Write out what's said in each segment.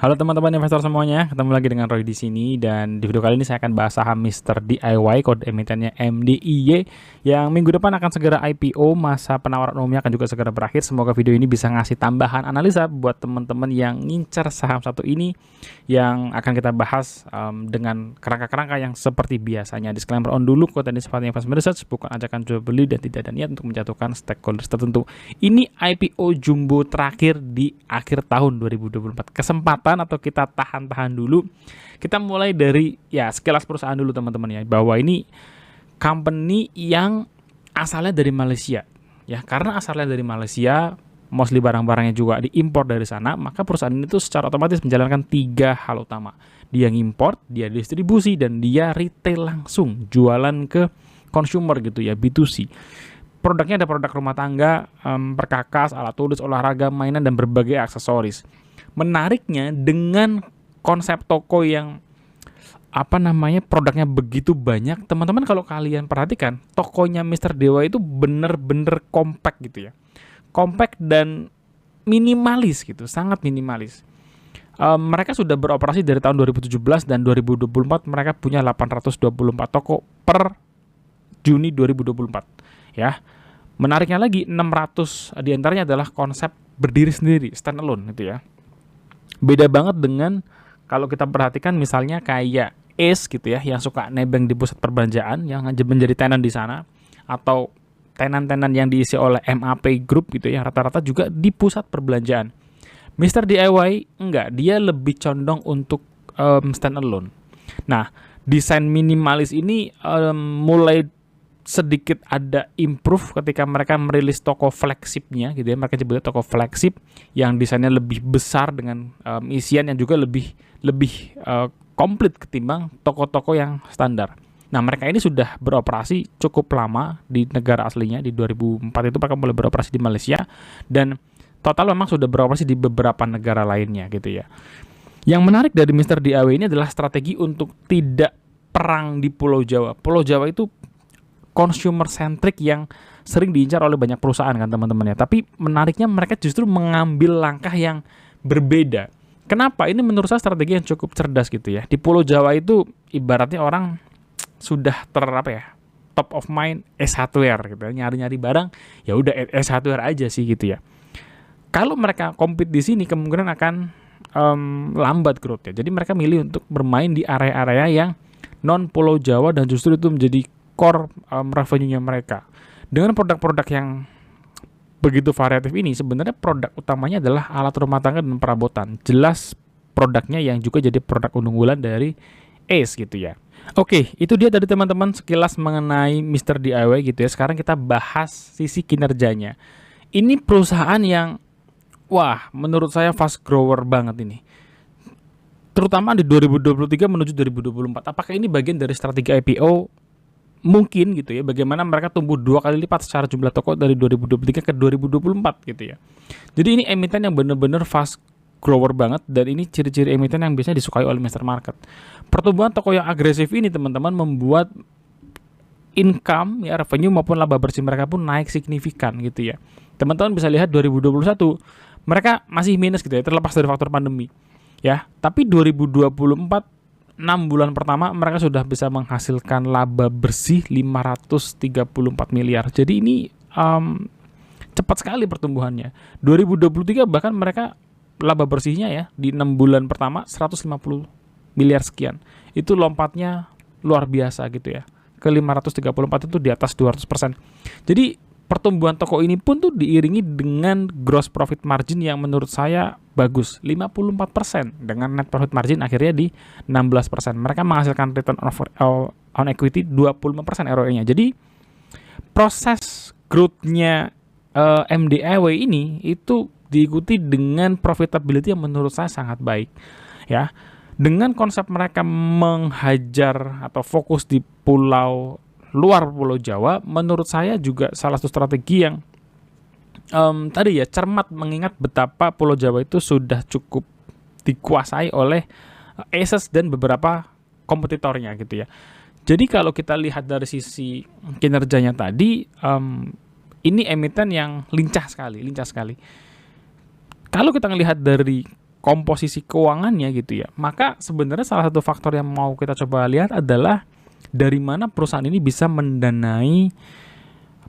Halo teman-teman investor semuanya, ketemu lagi dengan Roy di sini dan di video kali ini saya akan bahas saham Mister DIY kode emitennya MDIY yang minggu depan akan segera IPO, masa penawaran umumnya akan juga segera berakhir. Semoga video ini bisa ngasih tambahan analisa buat teman-teman yang ngincer saham satu ini yang akan kita bahas dengan kerangka-kerangka yang seperti biasanya. Disclaimer on dulu, konten ini sifatnya investment research, bukan ajakan jual beli dan tidak ada niat untuk menjatuhkan stakeholders tertentu. Ini IPO jumbo terakhir di akhir tahun 2024. Kesempatan atau kita tahan-tahan dulu. Kita mulai dari ya sekilas perusahaan dulu teman-teman ya, bahwa ini company yang asalnya dari Malaysia ya, karena asalnya dari Malaysia, mostly barang-barangnya juga diimpor dari sana, maka perusahaan ini tuh secara otomatis menjalankan 3 hal utama. Dia ngimport, dia distribusi, dan dia retail langsung, jualan ke consumer gitu ya, B2C. Produknya ada produk rumah tangga, perkakas, alat tulis, olahraga, mainan, dan berbagai aksesoris. Menariknya dengan konsep toko yang produknya begitu banyak, teman-teman kalau kalian perhatikan, tokonya Mister Dewa itu bener-bener compact gitu ya. Compact dan minimalis gitu, sangat minimalis. Mereka sudah beroperasi dari tahun 2017 dan 2024 mereka punya 824 toko per Juni 2024 ya. Menariknya lagi, 600 diantaranya adalah konsep berdiri sendiri, standalone gitu ya. Beda banget dengan kalau kita perhatikan misalnya kayak Ace gitu ya, yang suka nebeng di pusat perbelanjaan, yang menjadi tenan di sana, atau tenan-tenan yang diisi oleh MAP Group gitu ya, rata-rata juga di pusat perbelanjaan. Mister DIY enggak, dia lebih condong untuk standalone. Nah, desain minimalis ini mulai sedikit ada improve ketika mereka merilis toko flagshipnya gitu ya. Mereka sebutnya toko flagship yang desainnya lebih besar dengan isian yang juga lebih komplit ketimbang toko-toko yang standar. Nah, mereka ini sudah beroperasi cukup lama di negara aslinya. Di 2004 itu mereka mulai beroperasi di Malaysia, dan total memang sudah beroperasi di beberapa negara lainnya gitu ya. Yang menarik dari Mister DIY ini adalah strategi untuk tidak perang di Pulau Jawa. Pulau Jawa itu consumer centric yang sering diincar oleh banyak perusahaan kan teman-teman ya. Tapi menariknya mereka justru mengambil langkah yang berbeda. Kenapa? Ini menurut saya strategi yang cukup cerdas gitu ya. Di Pulau Jawa itu ibaratnya orang sudah top of mind S1R gitu ya. Nyari-nyari barang ya udah S1R aja sih gitu ya. Kalau mereka compete di sini kemungkinan akan lambat growth ya. Jadi mereka milih untuk bermain di area-area yang non Pulau Jawa dan justru itu menjadi core revenue-nya mereka. Dengan produk-produk yang begitu variatif ini, sebenarnya produk utamanya adalah alat rumah tangga dan perabotan. Jelas produknya yang juga jadi produk unggulan dari Ace gitu ya. Oke, itu dia dari teman-teman sekilas mengenai Mister DIY gitu ya. Sekarang kita bahas sisi kinerjanya. Ini perusahaan yang menurut saya fast grower banget ini. Terutama di 2023 menuju 2024. Apakah ini bagian dari strategi IPO? Mungkin gitu ya, bagaimana mereka tumbuh 2 kali lipat secara jumlah toko dari 2023 ke 2024 gitu ya. Jadi ini emiten yang benar-benar fast grower banget, dan ini ciri-ciri emiten yang biasanya disukai oleh master market. Pertumbuhan toko yang agresif ini teman-teman membuat income ya, revenue maupun laba bersih mereka pun naik signifikan gitu ya. Teman-teman bisa lihat 2021 mereka masih minus gitu ya, terlepas dari faktor pandemi ya. Tapi 2024 6 bulan pertama mereka sudah bisa menghasilkan laba bersih 534 miliar. Jadi ini cepat sekali pertumbuhannya. 2023 bahkan mereka laba bersihnya ya di 6 bulan pertama 150 miliar sekian. Itu lompatnya luar biasa gitu ya. Ke 534 itu di atas 200%. Jadi pertumbuhan toko ini pun tuh diiringi dengan gross profit margin yang menurut saya bagus, 54%, dengan net profit margin akhirnya di 16%. Mereka menghasilkan return on equity 25% ROE-nya. Jadi proses growth-nya MDIY ini itu diikuti dengan profitability yang menurut saya sangat baik ya. Dengan konsep mereka menghajar atau fokus di luar Pulau Jawa, menurut saya juga salah satu strategi yang cermat, mengingat betapa Pulau Jawa itu sudah cukup dikuasai oleh Aces dan beberapa kompetitornya gitu ya. Jadi kalau kita lihat dari sisi kinerjanya tadi, ini emiten yang lincah sekali. Kalau kita melihat dari komposisi keuangannya gitu ya, maka sebenarnya salah satu faktor yang mau kita coba lihat adalah dari mana perusahaan ini bisa mendanai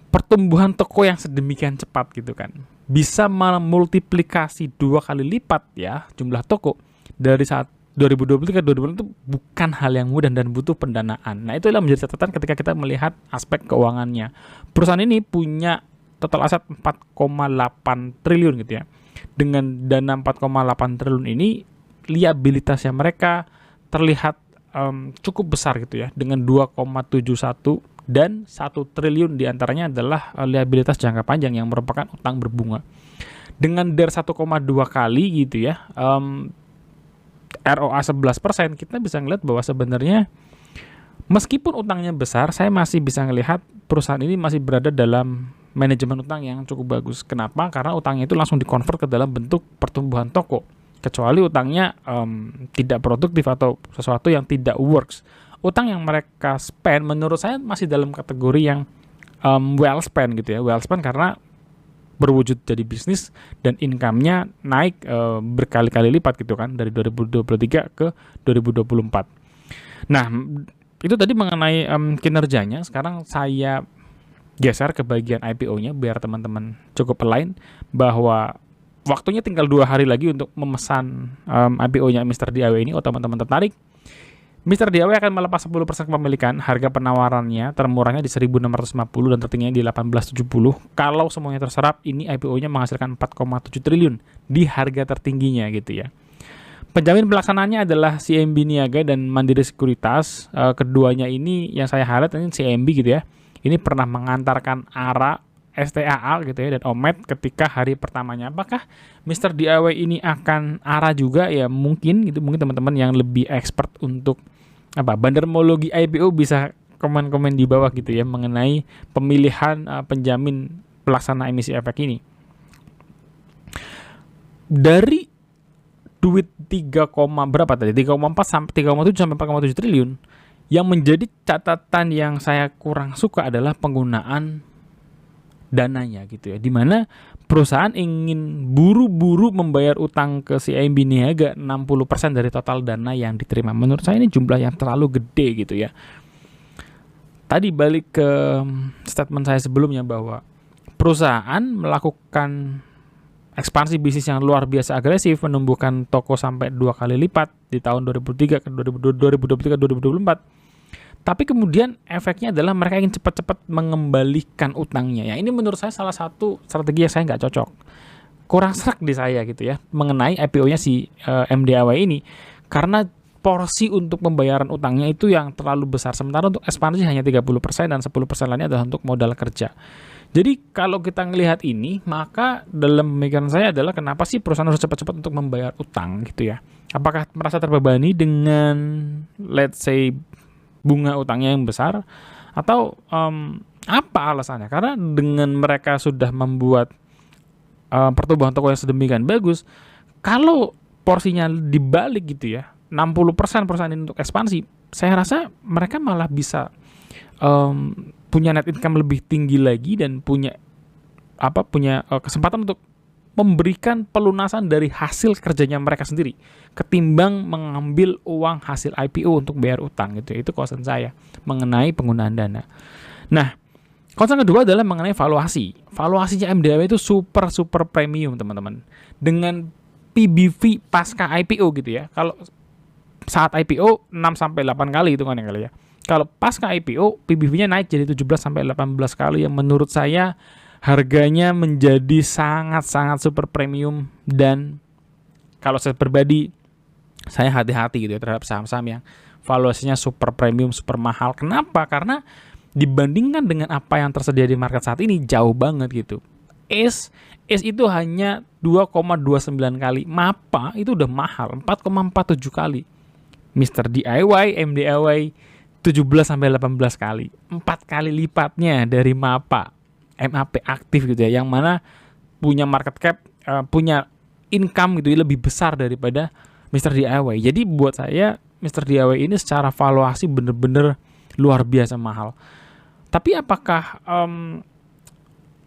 pertumbuhan toko yang sedemikian cepat gitu kan. Bisa memultiplikasi 2 kali lipat ya jumlah toko dari saat 2023 ke 2020 itu bukan hal yang mudah dan butuh pendanaan. Nah, itu adalah menjadi catatan ketika kita melihat aspek keuangannya. Perusahaan ini punya total aset 4,8 triliun gitu ya. Dengan dana 4,8 triliun ini, liabilitasnya mereka terlihat cukup besar gitu ya, dengan 2,71 dan 1 triliun diantaranya adalah liabilitas jangka panjang yang merupakan utang berbunga. Dengan DER 1,2 kali gitu ya, ROA 11%, kita bisa ngelihat bahwa sebenarnya meskipun utangnya besar, saya masih bisa ngelihat perusahaan ini masih berada dalam manajemen utang yang cukup bagus. Kenapa? Karena utangnya itu langsung dikonvert ke dalam bentuk pertumbuhan toko. Kecuali utangnya tidak produktif atau sesuatu yang tidak works. Utang yang mereka spend menurut saya masih dalam kategori yang well spent gitu ya. Well spent karena berwujud jadi bisnis dan income-nya naik berkali-kali lipat gitu kan, dari 2023 ke 2024. Nah, itu tadi mengenai kinerjanya. Sekarang saya geser ke bagian IPO-nya biar teman-teman cukup align bahwa waktunya tinggal 2 hari lagi untuk memesan IPO-nya Mr. DIY ini. Oh, teman-teman tertarik? Mr. DIY akan melepas 10% kepemilikan. Harga penawarannya termurahnya di 1.650 dan tertingginya di 1870. Kalau semuanya terserap, ini IPO-nya menghasilkan 4,7 triliun di harga tertingginya gitu ya. Penjamin pelaksanaannya adalah CIMB Niaga dan Mandiri Sekuritas. Keduanya ini yang saya highlight ini CIMB gitu ya. Ini pernah mengantarkan ARA, STAA gitu ya, dan OMED ketika hari pertamanya. Apakah Mr. DIY ini akan ARA juga? Ya mungkin gitu, mungkin teman-teman yang lebih expert untuk bandarmologi IPO bisa komen-komen di bawah gitu ya mengenai pemilihan penjamin pelaksana emisi efek ini. Dari duit 3, berapa tadi? 3,4 sampai 3,7 sampai 4,7 triliun. Yang menjadi catatan yang saya kurang suka adalah penggunaan dananya gitu ya, dimana perusahaan ingin buru-buru membayar utang ke CIMB Niaga 60% dari total dana yang diterima. Menurut saya ini jumlah yang terlalu gede gitu ya. Tadi balik ke statement saya sebelumnya bahwa perusahaan melakukan ekspansi bisnis yang luar biasa agresif, menumbuhkan toko sampai 2 kali lipat di tahun 2023 ke 2024. Tapi kemudian efeknya adalah mereka ingin cepat-cepat mengembalikan utangnya. Ya, ini menurut saya salah satu strategi yang saya nggak cocok. Kurang serak di saya gitu ya mengenai IPO-nya si MDIY ini. Karena porsi untuk pembayaran utangnya itu yang terlalu besar. Sementara untuk ekspansi hanya 30% dan 10% lainnya adalah untuk modal kerja. Jadi kalau kita melihat ini, maka dalam pemikiran saya adalah kenapa sih perusahaan harus cepat-cepat untuk membayar utang gitu ya. Apakah merasa terbebani dengan let's say bunga utangnya yang besar, atau apa alasannya? Karena dengan mereka sudah membuat pertumbuhan toko yang sedemikian bagus, kalau porsinya dibalik gitu ya, 60% perusahaan ini untuk ekspansi, saya rasa mereka malah bisa punya net income lebih tinggi lagi dan punya kesempatan untuk memberikan pelunasan dari hasil kerjanya mereka sendiri ketimbang mengambil uang hasil IPO untuk bayar utang gitu. Itu concern saya mengenai penggunaan dana. Nah, concern kedua adalah mengenai valuasi. Valuasinya MDIY itu super premium, teman-teman. Dengan PBV pasca IPO gitu ya. Kalau saat IPO 6 sampai 8 kali itu kan ya kali ya. Kalau pasca IPO PBV-nya naik jadi 17 sampai 18 kali yang menurut saya harganya menjadi sangat-sangat super premium. Dan kalau saya pribadi, saya hati-hati gitu ya terhadap saham-saham yang valuasinya super premium, super mahal. Kenapa? Karena dibandingkan dengan apa yang tersedia di market saat ini jauh banget gitu. ACE itu hanya 2,29 kali. MAPA itu udah mahal, 4,47 kali. Mr. DIY, MDIY 17 sampai 18 kali. 4 kali lipatnya dari MAPA. MAP aktif gitu ya, yang mana punya market cap, punya income gitu ya, lebih besar daripada Mr. DIY. Jadi buat saya Mr. DIY ini secara valuasi bener-bener luar biasa mahal. Tapi apakah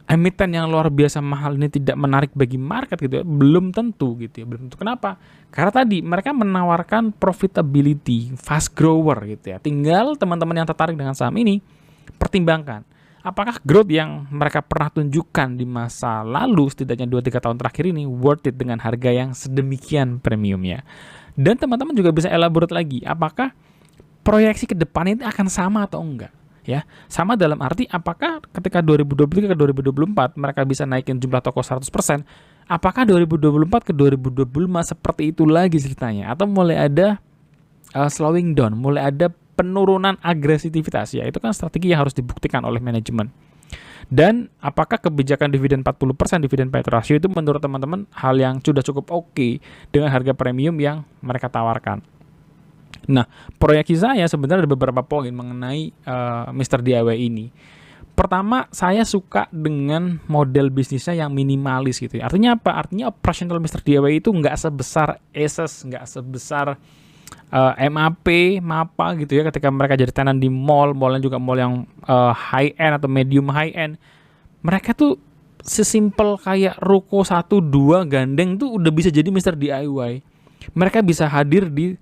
emiten yang luar biasa mahal ini tidak menarik bagi market gitu ya? Belum tentu gitu ya, belum tentu. Kenapa? Karena tadi mereka menawarkan profitability, fast grower gitu ya. Tinggal teman-teman yang tertarik dengan saham ini pertimbangkan apakah growth yang mereka pernah tunjukkan di masa lalu setidaknya 2-3 tahun terakhir ini worth it dengan harga yang sedemikian premiumnya. Dan teman-teman juga bisa elaborate lagi, apakah proyeksi ke depan ini akan sama atau enggak? Ya, sama dalam arti apakah ketika 2023 ke 2024 mereka bisa naikin jumlah toko 100%, apakah 2024 ke 2025 seperti itu lagi ceritanya, atau mulai ada slowing down, mulai ada penurunan agresivitas ya. Itu kan strategi yang harus dibuktikan oleh manajemen. Dan apakah kebijakan dividen 40% dividen payout ratio itu menurut teman-teman hal yang sudah cukup oke dengan harga premium yang mereka tawarkan. Nah, proyeksi saya sebenarnya ada beberapa poin mengenai Mr. DIY ini. Pertama, saya suka dengan model bisnisnya yang minimalis gitu ya. Artinya apa? Artinya operational Mr. DIY itu nggak sebesar Asus, nggak sebesar MAP, MAPA gitu ya. Ketika mereka jadi tenan di mall-mallnya juga mall yang high end atau medium high end, mereka tuh sesimpel kayak ruko 1-2 gandeng tuh udah bisa jadi Mr. DIY. Mereka bisa hadir di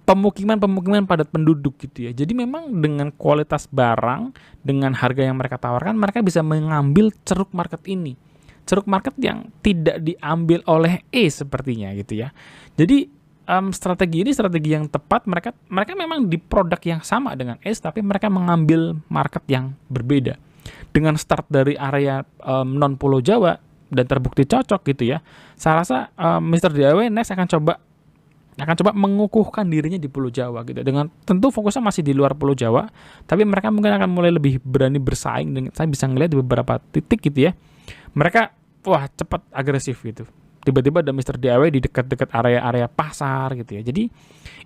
pemukiman padat penduduk gitu ya. Jadi memang dengan kualitas barang, dengan harga yang mereka tawarkan, mereka bisa mengambil ceruk market ini. Ceruk market yang tidak diambil oleh sepertinya gitu ya. Jadi strategi ini strategi yang tepat. Mereka memang di produk yang sama dengan tapi mereka mengambil market yang berbeda. Dengan start dari area non Pulau Jawa dan terbukti cocok gitu ya. Saya rasa Mr. DIY next akan coba mengukuhkan dirinya di Pulau Jawa gitu. Dengan tentu fokusnya masih di luar Pulau Jawa, tapi mereka mungkin akan mulai lebih berani bersaing. Dengan saya bisa ngelihat di beberapa titik gitu ya. Mereka cepat agresif gitu. Tiba-tiba ada Mr. DIY di dekat-dekat area-area pasar gitu ya. Jadi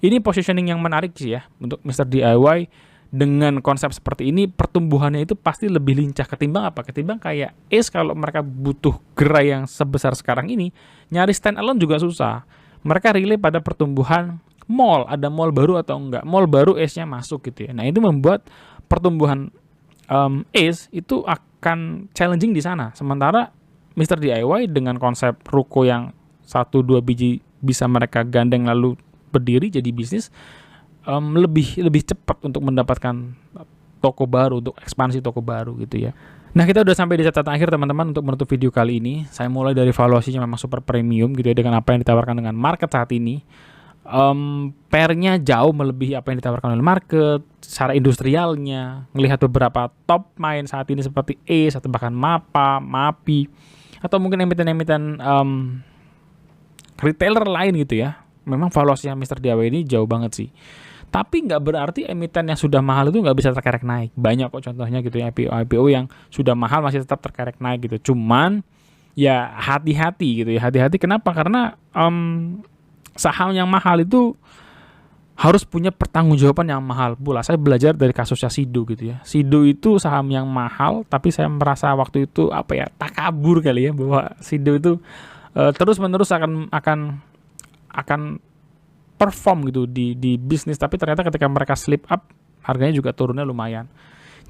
ini positioning yang menarik sih ya untuk Mr. DIY. Dengan konsep seperti ini pertumbuhannya itu pasti lebih lincah ketimbang apa? Ketimbang kayak kalau mereka butuh gerai yang sebesar sekarang ini, nyari stand alone juga susah. Mereka relay pada pertumbuhan mall, ada mall baru atau enggak. Mall baru nya masuk gitu ya. Nah, itu membuat pertumbuhan itu akan challenging di sana. Sementara Mr. DIY dengan konsep ruko yang 1-2 biji bisa mereka gandeng lalu berdiri jadi bisnis, lebih cepat untuk mendapatkan toko baru, untuk ekspansi toko baru gitu ya. Nah, kita udah sampai di catatan akhir teman-teman untuk menutup video kali ini. Saya mulai dari valuasinya memang super premium gitu ya, dengan apa yang ditawarkan dengan market saat ini. Pairnya jauh melebihi apa yang ditawarkan oleh market. Secara industrialnya, melihat beberapa top main saat ini seperti atau bahkan MAPA, MAPI, atau mungkin emiten-emiten retailer lain gitu ya. Memang valuasinya Mr. DIY ini jauh banget sih. Tapi nggak berarti emiten yang sudah mahal itu nggak bisa terkerek naik. Banyak kok contohnya gitu ya, IPO yang sudah mahal masih tetap terkerek naik gitu. Cuman ya hati-hati gitu ya. Hati-hati kenapa? Karena saham yang mahal itu harus punya pertanggungjawaban yang mahal pula. Saya belajar dari kasusnya Sido gitu ya. Sido itu saham yang mahal, tapi saya merasa waktu itu takabur kali ya, bahwa Sido itu terus-menerus akan perform gitu di bisnis, tapi ternyata ketika mereka slip up harganya juga turunnya lumayan.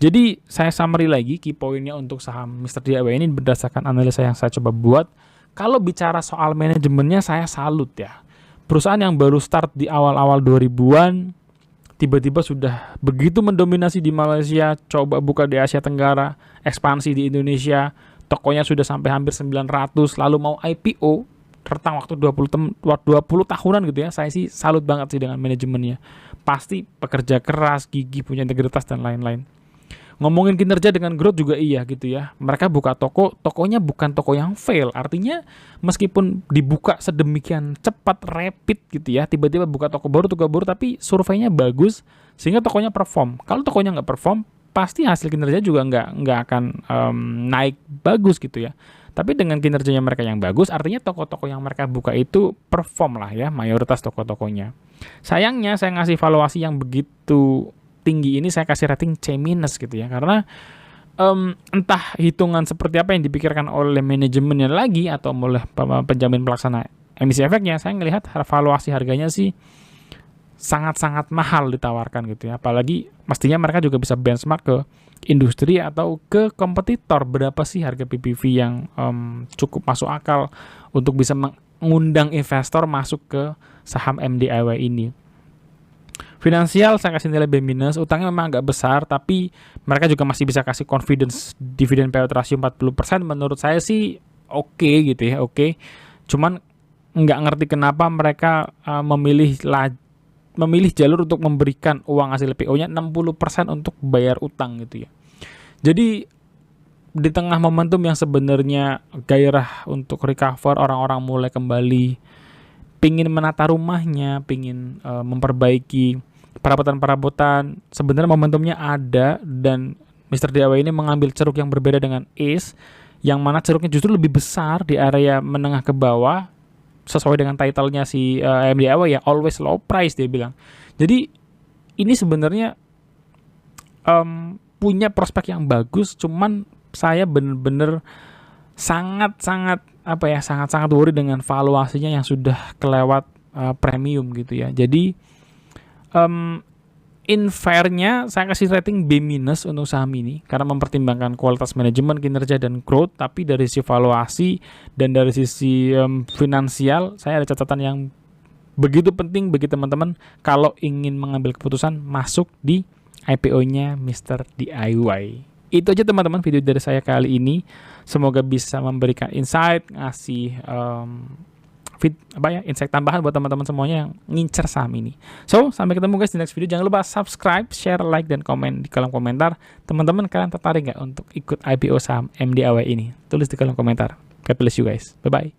Jadi saya summary lagi key pointnya untuk saham Mr. DIY ini berdasarkan analisa yang saya coba buat. Kalau bicara soal manajemennya saya salut ya. Perusahaan yang baru start di awal-awal 2000-an tiba-tiba sudah begitu mendominasi di Malaysia, coba buka di Asia Tenggara, ekspansi di Indonesia, tokonya sudah sampai hampir 900, lalu mau IPO rentang waktu 20 tahunan gitu ya. Saya sih salut banget sih dengan manajemennya. Pasti pekerja keras, gigih, punya integritas dan lain-lain. Ngomongin kinerja dengan growth juga iya gitu ya. Mereka buka tokonya bukan toko yang fail. Artinya meskipun dibuka sedemikian cepat, rapid gitu ya, tiba-tiba buka toko baru, tapi surveinya bagus sehingga tokonya perform. Kalau tokonya nggak perform, pasti hasil kinerja juga nggak akan naik bagus gitu ya. Tapi dengan kinerjanya mereka yang bagus, artinya toko-toko yang mereka buka itu perform lah ya, mayoritas toko-tokonya. Sayangnya saya ngasih valuasi yang begitu tinggi ini, saya kasih rating C- gitu ya, karena entah hitungan seperti apa yang dipikirkan oleh manajemennya lagi atau oleh penjamin pelaksana emisi efeknya, saya ngelihat valuasi harganya sih sangat-sangat mahal ditawarkan gitu ya. Apalagi mestinya mereka juga bisa benchmark ke industri atau ke kompetitor, berapa sih harga PPV yang cukup masuk akal untuk bisa mengundang investor masuk ke saham MDIY ini. Finansial saya kasih nilai B-, utangnya memang agak besar, tapi mereka juga masih bisa kasih confidence dividend payout ratio 40%. Menurut saya sih oke gitu ya, oke. Cuman nggak ngerti kenapa mereka memilih jalur untuk memberikan uang hasil IPO-nya 60% untuk bayar utang gitu ya. Jadi di tengah momentum yang sebenarnya gairah untuk recover, orang-orang mulai kembali pingin menata rumahnya, pingin memperbaiki perabotan-perabotan, sebenarnya momentumnya ada, dan Mr. DIY ini mengambil ceruk yang berbeda dengan Ace, yang mana ceruknya justru lebih besar di area menengah ke bawah, sesuai dengan title-nya si MDIY ya, always low price dia bilang. Jadi ini sebenarnya punya prospek yang bagus, cuman saya bener-bener sangat-sangat worry dengan valuasinya yang sudah kelewat premium gitu ya. Jadi in fairnya saya kasih rating B- untuk saham ini karena mempertimbangkan kualitas manajemen, kinerja, dan growth. Tapi dari sisi valuasi dan dari sisi finansial, saya ada catatan yang begitu penting bagi teman-teman kalau ingin mengambil keputusan masuk di IPO-nya Mr. DIY. Itu aja teman-teman video dari saya kali ini. Semoga bisa memberikan insight, ngasih insight tambahan buat teman-teman semuanya yang ngincer saham ini. So, sampai ketemu guys di next video. Jangan lupa subscribe, share, like, dan komen di kolom komentar. Teman-teman, kalian tertarik nggak untuk ikut IPO saham MDIY ini? Tulis di kolom komentar. God bless you guys. Bye-bye.